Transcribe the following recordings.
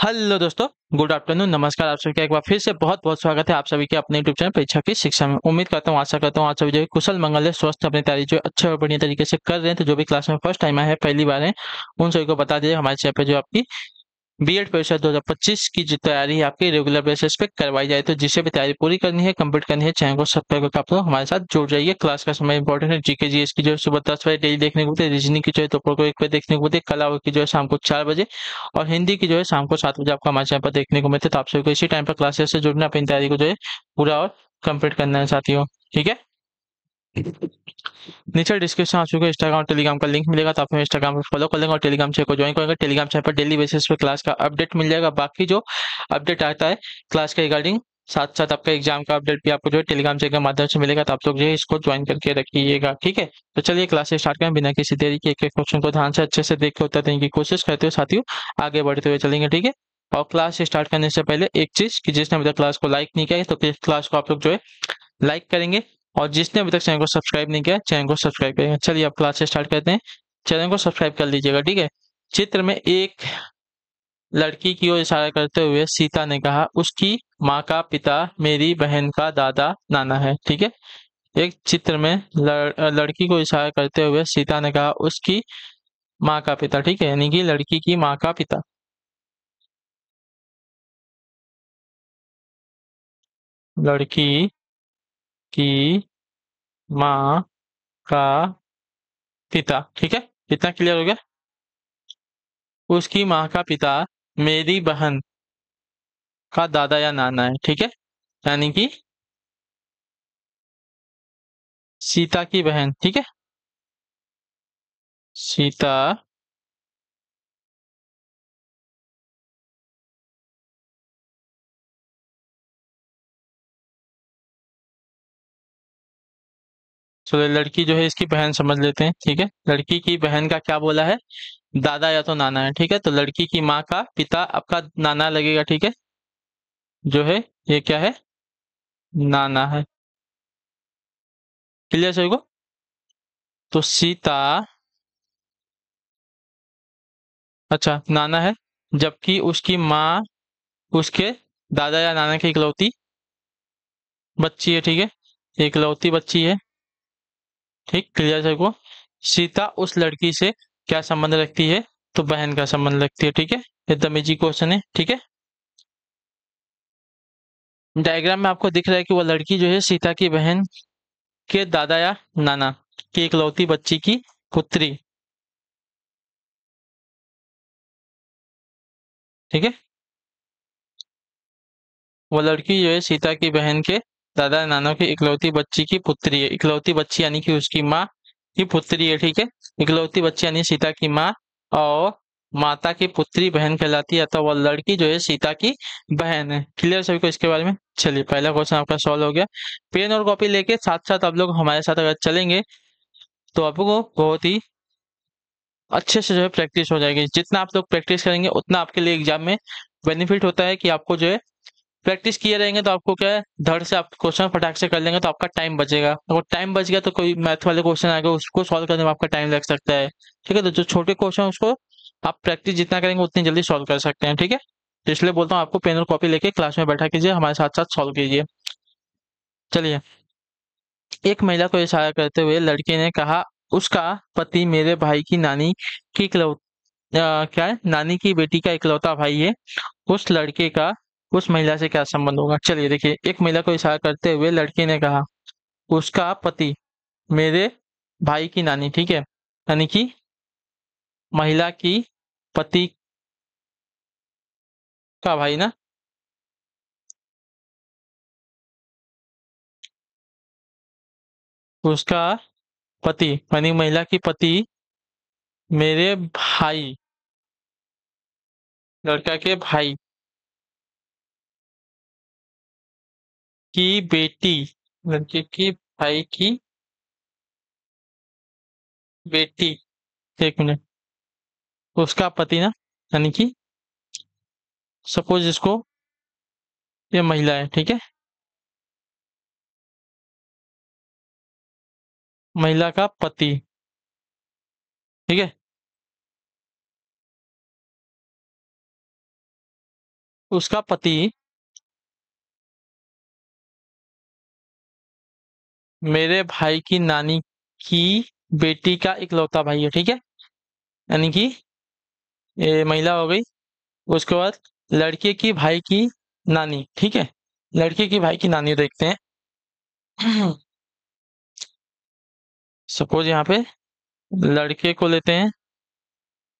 Hello दोस्तों, good afternoon, नमस्कार। आप सभी का एक बार फिर से बहुत बहुत स्वागत है आप सभी के अपने यूट्यूब चैनल परीक्षा की शिक्षा में। उम्मीद करता हूँ, आशा करता हूँ आप सभी जो है कुशल मंगल है, स्वस्थ अपनी तैयारी जो है अच्छे और बढ़िया तरीके से कर रहे हैं। तो जो भी क्लास में फर्स्ट टाइम आया है, पहली बार है, उन सभी को बता दीजिए हमारे चैनल पे जो आपकी बीएड परीक्षा 2025 की जो तैयारी है आपकी रेगुलर बेसिस पे करवाई जाए। तो जिसे भी तैयारी पूरी करनी है, कंप्लीट करनी है, चैनल को सब्सक्राइब करके आप लोग हमारे साथ जुड़ जाइए। क्लास का समय इंपॉर्टेंट है। जीके जीएस की जो है सुबह 10 बजे डेली देखने को मिलती है। रीजनिंग की जो है दोपहर को 1 बजे देखने को मिलती है। कला की जो है शाम को 4 बजे, और हिंदी की जो है शाम को 7 बजे आपको हमारे चैनल पर देखने को मिलती है। तो आप सभी को इसी टाइम पर क्लासेस से जुड़ना, अपनी तैयारी को जो है पूरा और कंप्लीट करना है साथियों। ठीक है। नीचे डिस्क्रिप्शन आप सबको इंस्टाग्राम और टेलीग्राम का लिंक मिलेगा, तो आप हमें इंस्टाग्राम पर फॉलो कर लेंगे और टेलीग्राम चैनल को ज्वाइन करेंगे। टेलीग्राम चैनल पर डेली बेसिस पे क्लास का अपडेट मिल जाएगा। बाकी जो अपडेट आता है क्लास के रिगार्डिंग, साथ साथ आपका एग्जाम का अपडेट भी आपको जो है टेलीग्राम चैनल के माध्यम से मिलेगा। तो आप लोग जो है इसको ज्वाइन करके रखिएगा। ठीक है। तो चलिए क्लास स्टार्ट करें, बिना किसी देरी के एक एक क्वेश्चन को ध्यान से अच्छे से देख के उत्तर देने की कोशिश करते हुए साथियों आगे बढ़ते हुए चलेंगे। ठीक है। और क्लास स्टार्ट करने से पहले एक चीज कि जिसने अभी तक क्लास को लाइक नहीं किया है, तो क्लास को आप लोग जो है लाइक करेंगे, और जिसने अभी तक चैनल को सब्सक्राइब नहीं किया चैनल को सब्सक्राइब करेंगे। चलिए अब क्लास स्टार्ट करते हैं। चैनल को सब्सक्राइब कर लीजिएगा। ठीक है। चित्र में एक लड़की की ओर इशारा करते हुए सीता ने कहा, उसकी माँ का पिता मेरी बहन का दादा नाना है। ठीक है। एक चित्र में लड़की को इशारा करते हुए सीता ने कहा, उसकी माँ का पिता। ठीक है, यानी कि लड़की की माँ का पिता। लड़की की माँ का पिता। ठीक है, इतना क्लियर हो गया। उसकी माँ का पिता मेरी बहन का दादा या नाना है। ठीक है, यानी कि सीता की बहन। ठीक है, सीता चलो लड़की जो है इसकी बहन समझ लेते हैं। ठीक है, लड़की की बहन का क्या बोला है, दादा या तो नाना है। ठीक है, तो लड़की की माँ का पिता आपका नाना लगेगा। ठीक है, जो है ये क्या है, नाना है। क्लियर सभी को। तो सीता, अच्छा नाना है, जबकि उसकी माँ उसके दादा या नाना की इकलौती बच्ची है। ठीक है, इकलौती बच्ची है। ठीक, क्लियर सभी को। सीता उस लड़की से क्या संबंध रखती है, तो बहन का संबंध रखती है। ठीक है, एकदम इजी क्वेश्चन है। ठीक है, डायग्राम में आपको दिख रहा है कि वो लड़की जो है सीता की बहन के दादा या नाना की इकलौती बच्ची की पुत्री। ठीक है, वो लड़की जो है सीता की बहन के दादा नाना की इकलौती बच्ची की पुत्री है। इकलौती बच्ची यानी कि उसकी माँ की पुत्री है। ठीक है, इकलौती बच्ची यानी सीता की माँ, और माता की पुत्री बहन कहलाती है, तो वो लड़की जो है सीता की बहन है। क्लियर सभी को इसके बारे में। चलिए पहला क्वेश्चन आपका सॉल्व हो गया। पेन और कॉपी लेके साथ साथ आप लोग हमारे साथ अगर चलेंगे तो आपको बहुत ही अच्छे से जो है प्रैक्टिस हो जाएगी। जितना आप लोग प्रैक्टिस करेंगे उतना आपके लिए एग्जाम में बेनिफिट होता है कि आपको जो है प्रैक्टिस किए रहेंगे, तो आपको क्या है, धड़ से आप क्वेश्चन फटाक से कर लेंगे तो आपका टाइम बचेगा। अगर टाइम बच गया तो कोई मैथ वाले क्वेश्चन आएगा, उसको सॉल्व करने में आपका टाइम लग सकता है। ठीक है, तो जो छोटे क्वेश्चन उसको आप प्रैक्टिस जितना करेंगे उतनी जल्दी सॉल्व कर सकते हैं। ठीक है, तो इसलिए बोलता हूँ आपको पेन और कॉपी लेके क्लास में बैठा कीजिए, हमारे साथ साथ सॉल्व कीजिए। चलिए, एक महिला को इशारा करते हुए लड़के ने कहा, उसका पति मेरे भाई की नानी की क्या है, नानी की बेटी का इकलौता भाई है। उस लड़के का उस महिला से क्या संबंध होगा। चलिए देखिए, एक महिला को इशारा करते हुए लड़के ने कहा, उसका पति मेरे भाई की नानी। ठीक है, यानी कि महिला की पति का भाई ना, उसका पति यानी महिला की पति मेरे भाई, लड़का के भाई की बेटी, लड़के की भाई की बेटी, एक मिनट, उसका पति ना, यानी कि सपोज इसको, ये महिला है। ठीक है, महिला का पति। ठीक है, उसका पति मेरे भाई की नानी की बेटी का इकलौता भाई है, ठीक है। यानी कि ये महिला हो गई। उसके बाद लड़के की भाई की नानी, ठीक है। लड़के की भाई की नानी देखते हैं। सपोज यहाँ पे लड़के को लेते हैं,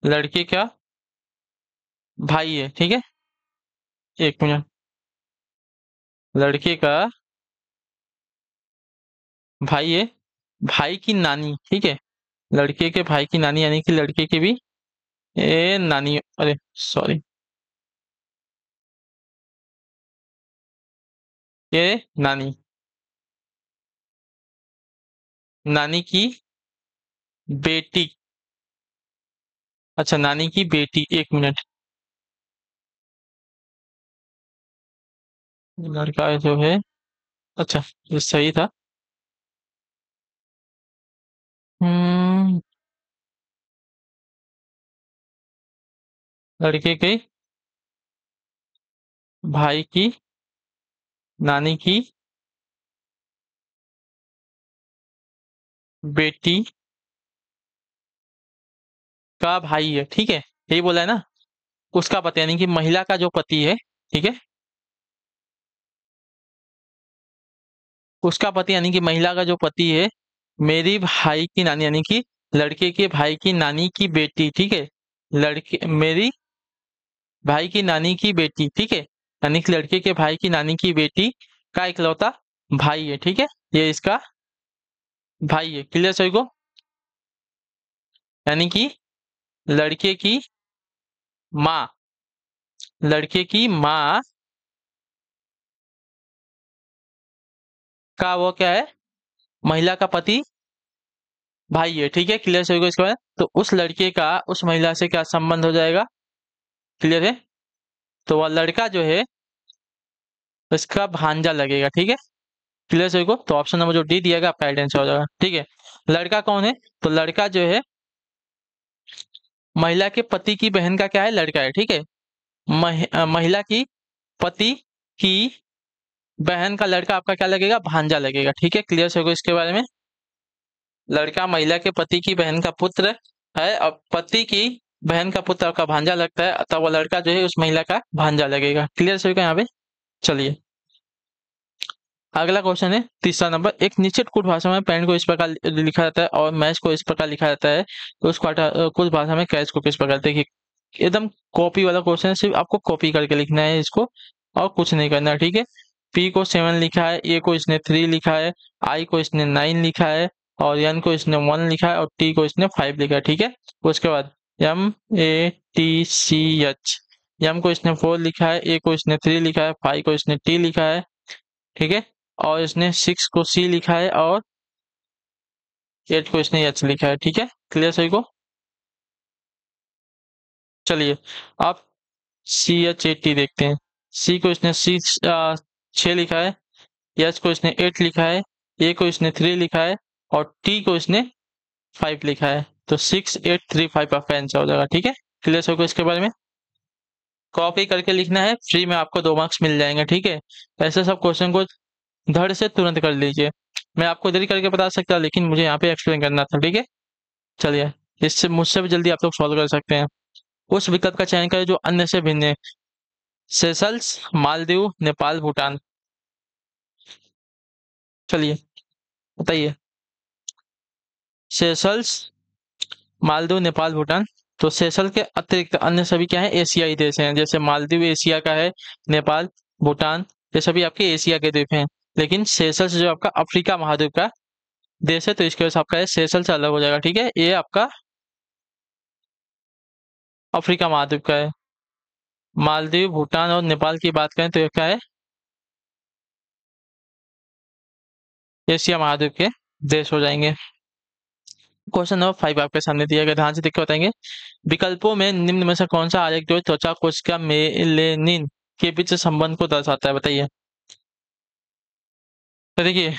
लड़के का भाई है, ठीक है। एक मिनट। लड़के का भाई है, भाई की नानी, ठीक है। लड़के के भाई की नानी यानी कि लड़के की भी नानी, अरे सॉरी, ये नानी, नानी की बेटी। अच्छा, नानी की बेटी, एक मिनट। लड़का जो है, अच्छा, ये सही था। हम्म। लड़के के भाई की नानी की बेटी का भाई है, ठीक है। यही बोला है ना। उसका पति यानी कि महिला का जो पति है, ठीक है। उसका पति यानी कि महिला का जो पति है, मेरी भाई की नानी यानी कि लड़के के भाई की नानी की बेटी, ठीक है। लड़के मेरी भाई की नानी की बेटी, ठीक है। यानी कि लड़के के भाई की नानी की बेटी का इकलौता भाई है, ठीक है। ये इसका भाई है। क्लियर सभी को? यानी कि लड़के की माँ, लड़के की माँ का वो क्या है, महिला का पति भाई है, ठीक है। क्लियर सभी को इसके बाद? तो उस लड़के का उस महिला से क्या संबंध हो जाएगा? क्लियर है? तो वह लड़का जो है इसका भांजा लगेगा, ठीक है। क्लियर सभी को? तो ऑप्शन नंबर जो डी दिया गया आपका राइट आंसर हो जाएगा, ठीक है। लड़का कौन है? तो लड़का जो है महिला के पति की बहन का क्या है, लड़का है, ठीक है। महिला की पति की बहन का लड़का आपका क्या लगेगा, भांजा लगेगा, ठीक है। क्लियर सभी को इसके बारे में? लड़का महिला के पति की बहन का पुत्र है और पति की बहन का पुत्र आपका भांजा लगता है, अतः वो लड़का जो है उस महिला का भांजा लगेगा। क्लियर सभी को यहाँ पे? चलिए, अगला क्वेश्चन है तीसरा नंबर। एक निश्चित कुछ भाषा में पेंट को इस प्रकार लिखा जाता है और मैच को इस प्रकार लिखा जाता है, तो उस कुछ भाषा में कैच को किस प्रकार? देखिए, एकदम कॉपी वाला क्वेश्चन है, सिर्फ आपको कॉपी करके लिखना है इसको और कुछ नहीं करना है, ठीक है। पी को 7 लिखा है, ए को इसने 3 लिखा है, आई को इसने 9 लिखा है और एन को इसने 1 लिखा है और टी को इसने 5 लिखा है, ठीक है। उसके बाद MATCH, एम को इसने 4 लिखा है, ए को इसने 3 लिखा है, 5 को इसने टी लिखा है, ठीक है। और इसने 6 को सी लिखा है और 8 को इसने एच लिखा है, ठीक है। क्लियर सही को? चलिए, आप CHAT देखते हैं। सी को इसने 6 लिखा है, एच को इसने 8 लिखा है, ए को इसने 3 लिखा है और टी को इसने 5 लिखा है। तो 6, 8, 3, 5 आपका आंसर हो जाएगा, ठीक है। क्लियर सही को इसके बारे में? कॉपी करके लिखना है, फ्री में आपको 2 मार्क्स मिल जाएंगे, ठीक है। ऐसे सब क्वेश्चन को धड़ से तुरंत कर लीजिए। मैं आपको इधर ही करके बता सकता लेकिन मुझे यहाँ पे एक्सप्लेन करना था, ठीक है। चलिए, इससे मुझसे भी जल्दी आप लोग सॉल्व कर सकते हैं। उस विकल्प का चयन करें जो अन्य से भिन्न है। सेशल्स, मालदीव, नेपाल, भूटान। चलिए, बताइए। सेशल्स, मालदीव, नेपाल, भूटान। तो सेशल के अतिरिक्त अन्य सभी क्या है, एशियाई देश हैं। जैसे मालदीव एशिया का है, नेपाल, भूटान, ये सभी आपके एशिया के द्वीप हैं। लेकिन सेशल्स जो आपका अफ्रीका महाद्वीप का देश है, तो इसकी वजह से आपका सेशल्स अलग हो जाएगा, ठीक है। ये आपका अफ्रीका महाद्वीप का है। मालदीव, भूटान और नेपाल की बात करें तो ये क्या है, एशिया महाद्वीप के देश हो जाएंगे। क्वेश्चन नंबर 5 आपके सामने दिया गया, ध्यान से देख के बताएंगे। विकल्पों में निम्न में से कौन सा आरेख जो है त्वचा कोशिका मेलेनिन के बीच संबंध को दर्शाता है, बताइए। तो देखिए,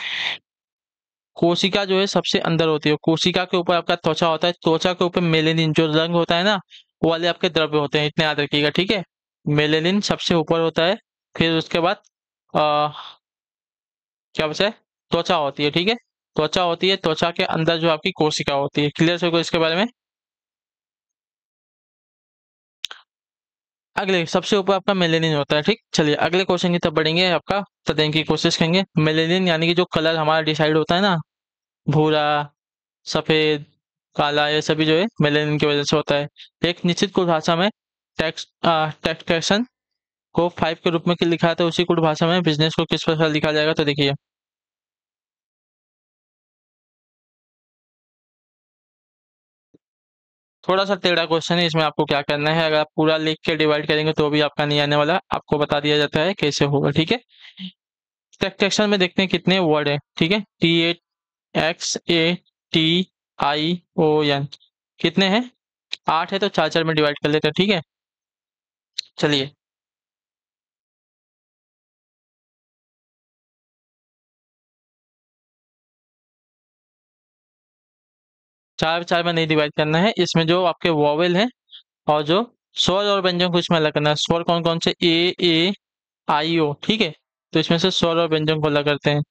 कोशिका जो है सबसे अंदर होती है, कोशिका के ऊपर आपका त्वचा होता है, त्वचा के ऊपर मेलेनिन जो रंग होता है ना, वो वाले आपके द्रव्य होते हैं, इतने याद रखिएगा, ठीक है। मेलेनिन सबसे ऊपर होता है, फिर उसके बाद क्या बचा है, त्वचा होती है, ठीक है। त्वचा होती है, त्वचा के अंदर जो आपकी कोशिका होती है। क्लियर सबको इसके बारे में। अगले सबसे ऊपर आपका मेलेनिन होता है, ठीक। चलिए अगले क्वेश्चन की तरफ बढ़ेंगे, आपका उत्तर देने की कोशिश करेंगे। मेलेनिन यानी कि जो कलर हमारा डिसाइड होता है ना, भूरा, सफेद, काला, ये सभी जो है मेलेनिन की वजह से होता है। एक निश्चित कुल भाषा में टेक्सटेशन को 5 के रूप में लिखा जाता है, उसी कुल भाषा में बिजनेस को किस प्रकार लिखा जाएगा, तो देखिए थोड़ा सा टेढ़ा क्वेश्चन है, इसमें आपको क्या करना है, अगर आप पूरा लिख के डिवाइड करेंगे तो भी आपका नहीं आने वाला, आपको बता दिया जाता है कैसे होगा, ठीक है। टेक्सटेशन में देखते हैं कितने वर्ड है, ठीक है। THXATION कितने हैं, 8 है, तो 4 4 में डिवाइड कर लेते हैं, ठीक है। चलिए 4 4 में नहीं डिवाइड करना है, इसमें जो आपके वॉवेल हैं और जो स्वर और व्यंजन को इसमें अलग करना है। स्वर कौन कौन से, A A I O, ठीक है। तो इसमें से स्वर और व्यंजन को अलग करते हैं।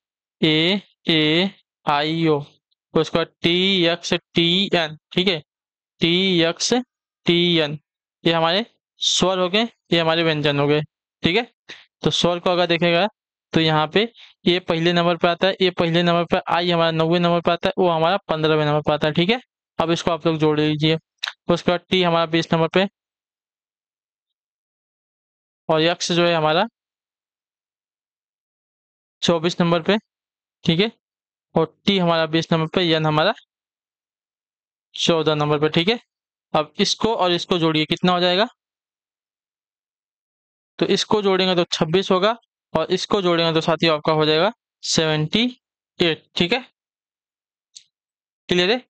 A A I O, तो उसका TXTN, ठीक है। TXTN, ये हमारे स्वर हो गए, ये हमारे व्यंजन हो गए, ठीक है। तो स्वर को अगर देखेगा तो यहाँ पे ए पहले नंबर पे आता है, ए पहले नंबर पे, आई हमारा 9वें नंबर पे आता है, ओ हमारा 15वें नंबर पे आता है, ठीक है। अब इसको आप लोग जोड़ लीजिए। उसके बाद टी हमारा 20 नंबर पे, और यक्स जो है हमारा 24 नंबर पे, ठीक है। और टी हमारा 20 नंबर पे, यन हमारा 14 नंबर पे, ठीक है। अब इसको और इसको जोड़िए, कितना हो जाएगा, तो इसको जोड़ेंगे तो 26 होगा, और इसको जोड़ेंगे तो साथ ही आपका हो जाएगा 78, ठीक है। क्लियर है,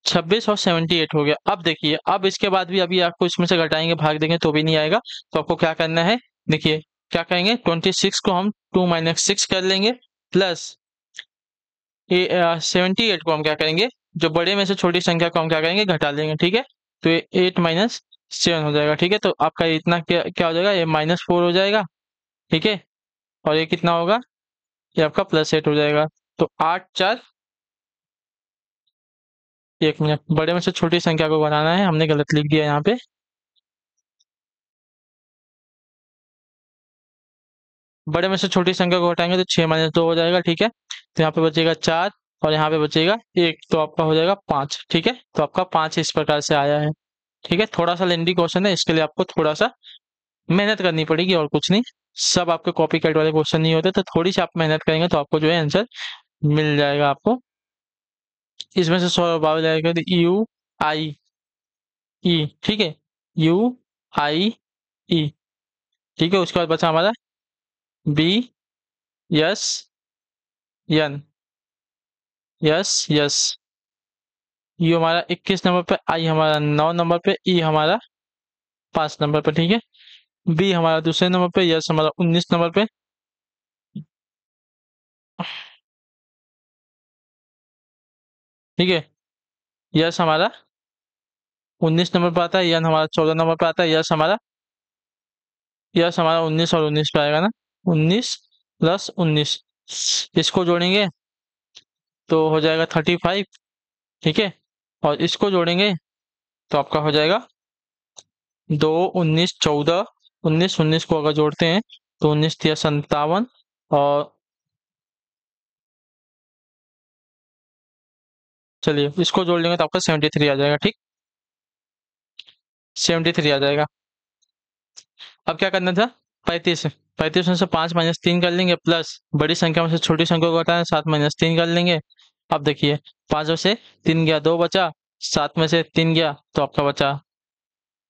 26 और 78 हो गया। अब देखिए, अब इसके बाद भी अभी आपको इसमें से घटाएंगे, भाग देंगे तो भी नहीं आएगा, तो आपको क्या करना है, देखिए क्या करेंगे, 26 को हम 2 - 6 कर लेंगे, प्लस 78 को हम क्या करेंगे, जो बड़े में से छोटी संख्या को हम क्या करेंगे, घटा लेंगे, ठीक है। तो ये 8 - 7 हो जाएगा, ठीक है। तो आपका इतना क्या क्या हो जाएगा, ये -4 हो जाएगा, ठीक है। और ये कितना होगा, ये आपका +8 हो जाएगा। तो 8 4, 1 मिनट, बड़े में से छोटी संख्या को बनाना है, हमने गलत लिख दिया यहाँ पे। बड़े में से छोटी संख्या को घटाएंगे तो 6 - 2 हो जाएगा, ठीक है। तो यहाँ पे बचेगा 4, और यहाँ पे बचेगा 1, तो आपका हो जाएगा 5, ठीक है। तो आपका 5 इस प्रकार से आया है, ठीक है। थोड़ा सा लेंदी क्वेश्चन है, इसके लिए आपको थोड़ा सा मेहनत करनी पड़ेगी, और कुछ नहीं। सब आपके कॉपी कैट वाले क्वेश्चन नहीं होते, तो थोड़ी सी आप मेहनत करेंगे तो आपको जो है आंसर मिल जाएगा आपको। इसमें से 100 जाएगा, तो UI E, ठीक है, UIE, ठीक है। उसके बाद बचा हमारा BSN, यस, यू हमारा 21 नंबर पे, आई हमारा 9 नंबर पे, ई हमारा 5 नंबर पे, ठीक है। बी हमारा दूसरे नंबर पे, यस हमारा 19 नंबर पे, ठीक है। यस हमारा 19 नंबर पे आता है, यन हमारा 14 नंबर पे आता है, यस हमारा 19 और 19 पे आएगा ना, 19 + 19, इसको जोड़ेंगे तो हो जाएगा 35, ठीक है। और इसको जोड़ेंगे तो आपका हो जाएगा 2 19 14, 19 19 को अगर जोड़ते हैं तो 19 तिया 57, और चलिए इसको जोड़ लेंगे तो आपका 73 आ जाएगा, ठीक, 73 आ जाएगा। अब क्या करना था, 35, 35 में से 5 - 3 कर लेंगे, प्लस बड़ी संख्या में से छोटी संख्या को घटाना है, 7 - 3 कर लेंगे। अब देखिए 5 में से 3 गया, 2 बचा, 7 में से 3 गया तो आपका बचा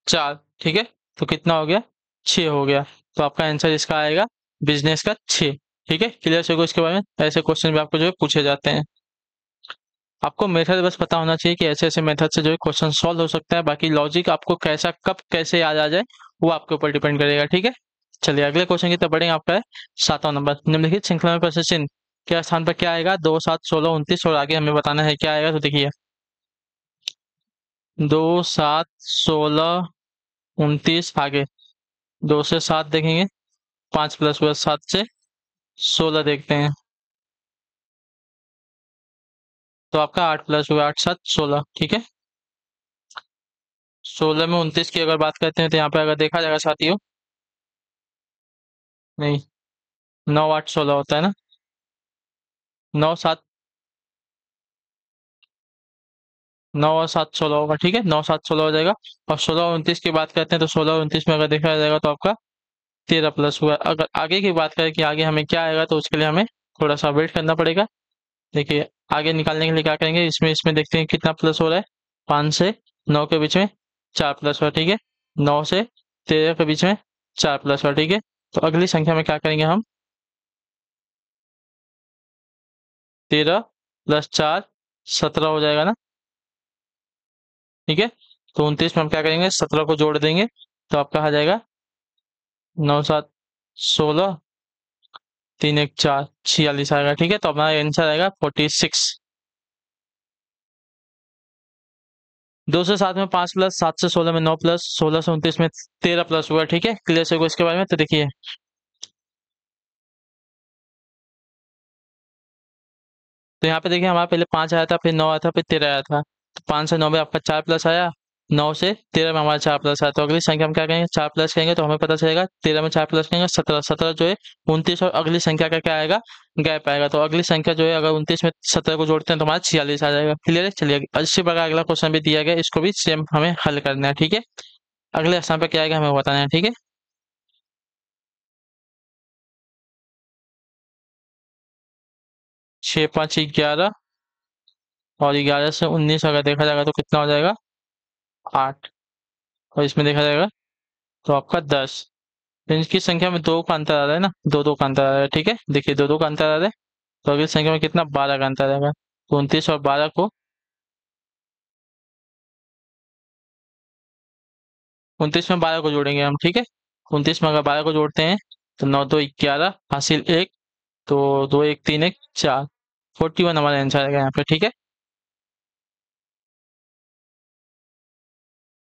4, ठीक है। तो कितना हो गया, 6 हो गया। तो आपका आंसर इसका आएगा बिजनेस का 6, ठीक है। क्लियर से इसके बारे में, ऐसे क्वेश्चन भी आपको जो है पूछे जाते हैं। आपको मेथड बस पता होना चाहिए कि ऐसे ऐसे मेथड से जो है क्वेश्चन सॉल्व हो सकता है, बाकी लॉजिक आपको कैसा कब कैसे याद आ जाए वो आपके ऊपर डिपेंड करेगा, ठीक है। चलिए अगले क्वेश्चन की तरफ बढ़ेंगे, आपका है 7वां नंबर, निम्नलिखित श्रृंखला में प्रश्न चिन्ह क्या स्थान पर क्या आएगा, 2 7 16 29, और आगे हमें बताना है क्या आएगा। तो देखिए 2 7 16 29 आगे 2 से 7 देखेंगे, 5 + 7 से 16 देखते हैं, तो आपका 8 + 8 7 16, ठीक है। 16 में 29 की अगर बात करते हैं तो यहाँ पे अगर देखा जाएगा साथियों, नहीं, 9 8 16 होता है ना, 9 7, 9 और 7 16 होगा, ठीक है, 9 7 16 हो जाएगा। और 16 और 29 की बात करते हैं तो 16 और 29 में अगर देखा जाएगा तो आपका 13 प्लस हुआ। अगर आगे की बात करें कि आगे हमें क्या आएगा तो उसके लिए हमें थोड़ा सा वेट करना पड़ेगा। देखिए आगे निकालने के लिए क्या करेंगे, इसमें इसमें देखते हैं कितना प्लस हो रहा है। 5 से 9 के बीच में 4 प्लस हुआ, ठीक है। 9 से 13 के बीच में 4 प्लस हुआ, ठीक है। तो अगली संख्या में क्या करेंगे हम, 13 + 4 17 हो जाएगा ना, ठीक है। तो 29 में हम क्या करेंगे, 17 को जोड़ देंगे, तो आपका आ जाएगा 9 7 16, 3 1 4 46 आएगा, ठीक है। तो हमारा आंसर आएगा 46। 2 से 7 में 5 प्लस, 7 से 16 में 9 प्लस, 16 से 29 में 13 प्लस हुआ, ठीक है। क्लियर से इसके बारे में तो देखिए, तो यहाँ पे देखिए हमारा पहले 5 आया था, फिर 9 आया था, फिर 13 आया था। तो 5 से 9 में आपका 4 प्लस आया, 9 से 13 में हमारा 4 प्लस आया। तो अगली संख्या हम क्या करेंगे, 4 प्लस करेंगे तो हमें पता चलेगा 13 में 4 प्लस करेंगे 17, 17 जो है 29 और अगली संख्या का क्या आएगा, गैप आएगा। तो अगली संख्या जो है अगर 29 में 17 को जोड़ते हैं तो हमारा 46 आ जाएगा। क्लियर है, चलिए अच्छी प्रकार अगला क्वेश्चन भी दिया गया, इसको भी सेम हमें हल करना है, ठीक है। अगले स्थान पर क्या आएगा हमें बताना है, ठीक है। 6 5 11, और 11 से 19 अगर देखा जाएगा तो कितना हो जाएगा, 8। और इसमें देखा जाएगा तो आपका 10। तो इनकी संख्या में 2 का अंतर आ रहा है ना, 2 2 का अंतर आ रहा है, ठीक है। देखिए 2 2 का अंतर आ रहा है, तो अगली संख्या में कितना, 12 का अंतर आएगा। तो 29 और 12 को, 29 में 12 को जोड़ेंगे हम, ठीक है। 29 में अगर 12 को जोड़ते हैं तो 9 2 11 हासिल 1, तो 2 1 3 1 4, 41 हमारा आंसर आएगा यहाँ पे, ठीक है।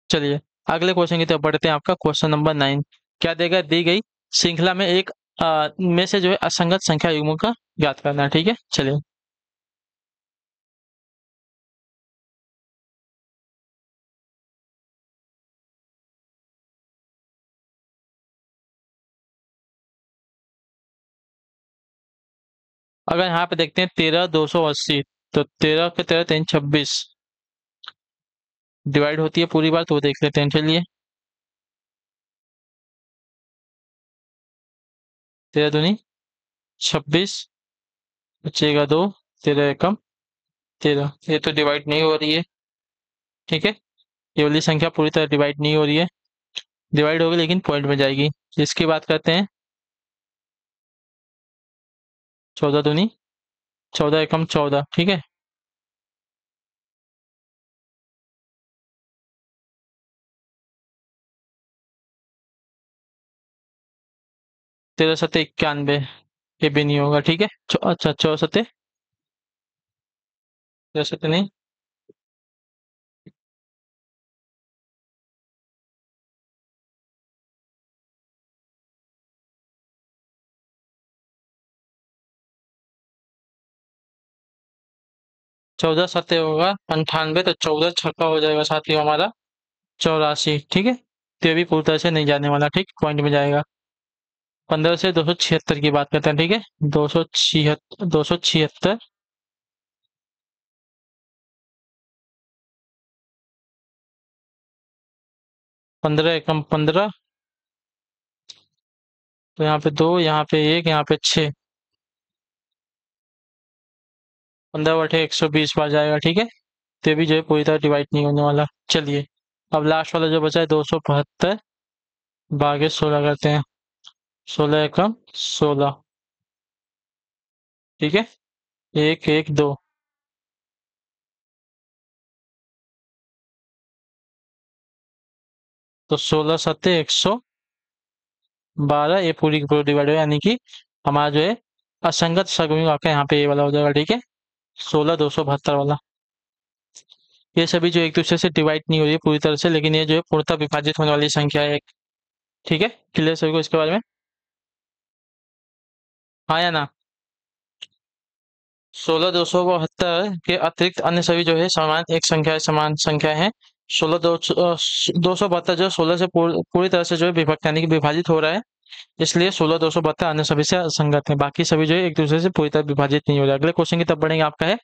चलिए अगले क्वेश्चन की तरफ बढ़ते हैं। आपका क्वेश्चन नंबर 9 क्या देगा, दी गई श्रृंखला में एक में से जो है असंगत संख्या युग्मों का ज्ञात करना है, ठीक है। चलिए अगर यहाँ पे देखते हैं 13 280, तो 13 के 13 3 26 डिवाइड होती है पूरी बार, तो वो देख लेते हैं, चलिए। 13 दूनी 26, बचेगा 2, 13 एकम 13, ये तो डिवाइड नहीं हो रही है, ठीक है। ये वाली संख्या पूरी तरह डिवाइड नहीं हो रही है, डिवाइड होगी लेकिन पॉइंट में जाएगी। इसकी बात करते हैं, 14 दूनी 14 एकम 14, ठीक है। 13 7 91, ये भी नहीं होगा, ठीक है। अच्छा 14 नहीं, 14 7 होगा 98, तो 14 छक्का हो जाएगा साथ ही हमारा 84, ठीक है। तो ये भी पूरी तरह से नहीं जाने वाला, ठीक, पॉइंट में जाएगा। 15 से 276 की बात करते हैं, ठीक है। 276, 15 एकम 15, तो यहाँ पे 2, यहाँ पे 1, यहाँ पे 6, 15/120 बार जाएगा, ठीक है। तो ये भी जो है पूरी तरह डिवाइड नहीं होने वाला। चलिए अब लास्ट वाला जो बचा है 272/16 करते हैं, 16 एकम 16, ठीक है। 1 1 2, तो 16 7 112, ये पूरी की पूरी डिवाइड हो, यानी कि हमारा जो है असंगत सगुणक आपका यहाँ पे ये वाला हो जाएगा, ठीक है। 16 272 वाला। ये सभी जो एक दूसरे से डिवाइड नहीं हो रही है पूरी तरह से, लेकिन ये जो है पूर्णतः विभाजित होने वाली संख्या है। ठीक है, क्लियर सभी को इसके बारे में? हाँ या ना? 16,272 के अतिरिक्त अन्य सभी जो है समान एक संख्या है, समान संख्या है। 272 जो 16 से पूरी तरह से जो है विभक्त यानी कि विभाजित हो रहा है, इसलिए 16,272 अन्य सभी से असंगत है। बाकी सभी जो है एक दूसरे से पूरी तरह विभाजित नहीं हो रहा। अगले क्वेश्चन की तरफ बढ़ेंगे। आपका है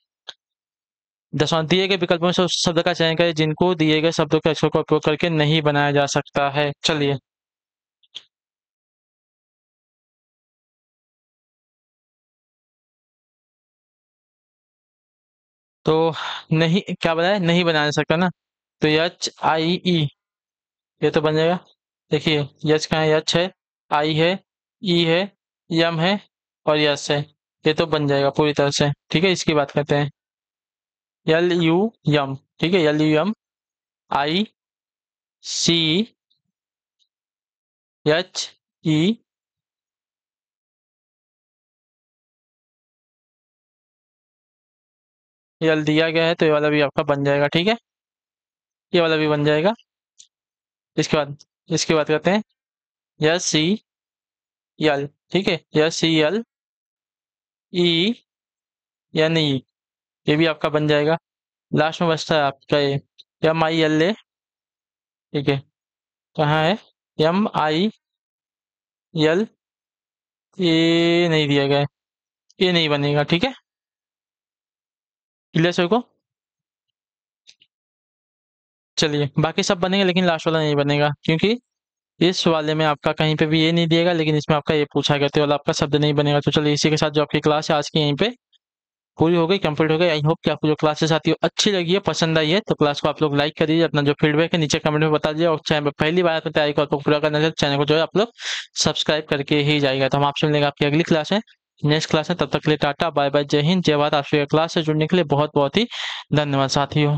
10वां, दिए गए विकल्पों में से उस शब्द का चयन करें जिनको दिए गए शब्दों के अक्षरों का उपयोग करके नहीं बनाया जा सकता है। चलिए, तो नहीं क्या बनाया, नहीं बनाया जा सकता ना, तो HIE ये तो बन जाएगा। देखिए, यच कहाँ है, यच है, आई है, ई है, यम है और यस है। ये तो बन जाएगा पूरी तरह से। ठीक है, इसकी बात करते हैं। LU यम, ठीक है, LUM, ICHE, यल दिया गया है तो ये वाला भी आपका बन जाएगा। ठीक है, ये वाला भी बन जाएगा। इसके बाद करते हैं SCL, ठीक है, SCLENE, ये भी आपका बन जाएगा। लास्ट में बचता है आपका ये MILA, ठीक है, कहाँ है, MIL, ये नहीं दिया गया है, ये नहीं बनेगा। ठीक है, क्लियर सभी को? चलिए, बाकी सब बनेंगे लेकिन लास्ट वाला नहीं बनेगा, क्योंकि इस वाले में आपका कहीं पे भी ये नहीं दिएगा, लेकिन इसमें आपका ये पूछा गया तो ये वाला आपका शब्द नहीं बनेगा। तो चलिए, इसी के साथ जो आपकी क्लास है आज की यहीं पे पूरी हो गई, कंप्लीट हो गई। आई होप कि आपको जो क्लासेस आती है अच्छी लगी है, पसंद आई है। तो क्लास को आप लोग लाइक कर दीजिए, अपना जो फीडबैक है नीचे कमेंट में बता दीजिए, और चैनल पर पहली बार आपको तैयारी को आपको पूरा करना है, चैनल को जो है आप लोग सब्सक्राइब करके ही जाएगा। तो हम आपसे मिलेंगे आपकी अगली क्लास है, नेक्स्ट क्लास है। तब तक के लिए टाटा बाय बाय, जय हिंद, जय भारत। आपसे क्लास से जुड़ने के लिए बहुत बहुत ही धन्यवाद साथियों।